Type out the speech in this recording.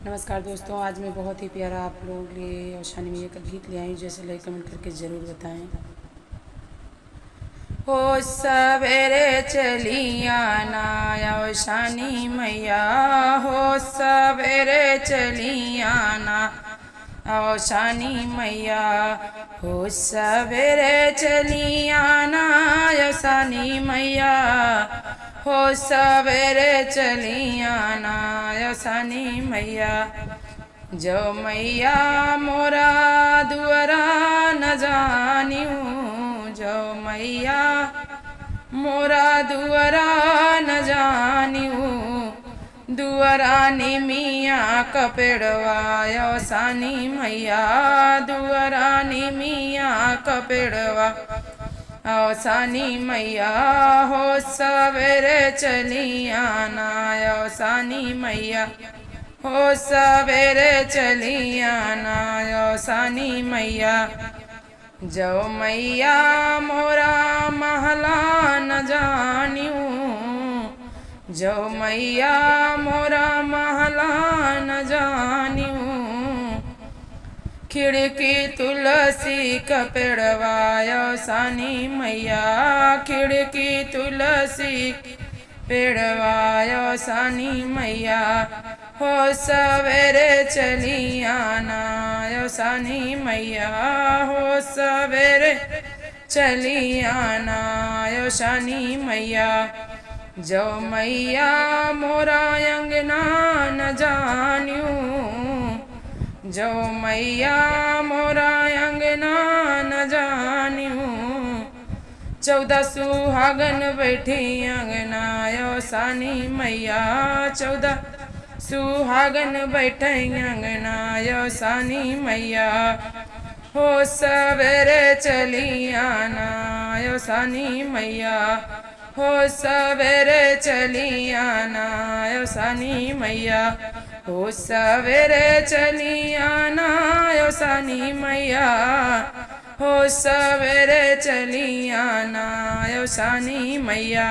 नमस्कार दोस्तों, आज मैं बहुत ही प्यारा आप लोगों के लिए औशानी मैया का गीत ले आई हूँ। जैसे लाइक कमेंट करके ज़रूर बताएं। हो सवेरे चली आना औशानी मैया, हो सवेरे चली आना औशानी मैया, हो सवेरे चली आना औशानी मैया, हो सवेरे चली आना औशानी मैया। जो मैया मोरा दुआरा न जानियूँ, जो मैया मोरा दुआरा न जानियूँ, दुआरा निमिया कपेड़वा औशानी मैया, दुआरा निमिया कपेड़वा औशानी मैया, हो सवेरे चली आना औशानी मैया, हो सवेरे चली आना औशानी मैया। जो मैया मोरा महला न जानियूँ, जो मैया मोरा महला न जानियूँ, खिड़की तुलसी का पेड़वा औशानी मैया, खिड़की तुलसी पेड़वा औशानी मैया, हो सवेरे चली आना औशानी मैया, हो सवेरे चली आना औशानी मैया। जो मैया मोरा अंगना न जानियूँ, जो मैया मोरा अंगना न जानियूँ, 14 सुहागन बैठी अंगना औशानी मैया, 14 सुहागन बैठे अंगना औशानी मैया, हो सवेरे चली आना औशानी मैया, हो सवेरे चली आना औशानी मैया, हो सवेरे चली आना औशानी मैया, हो सवेरे चली आना औशानी मैया।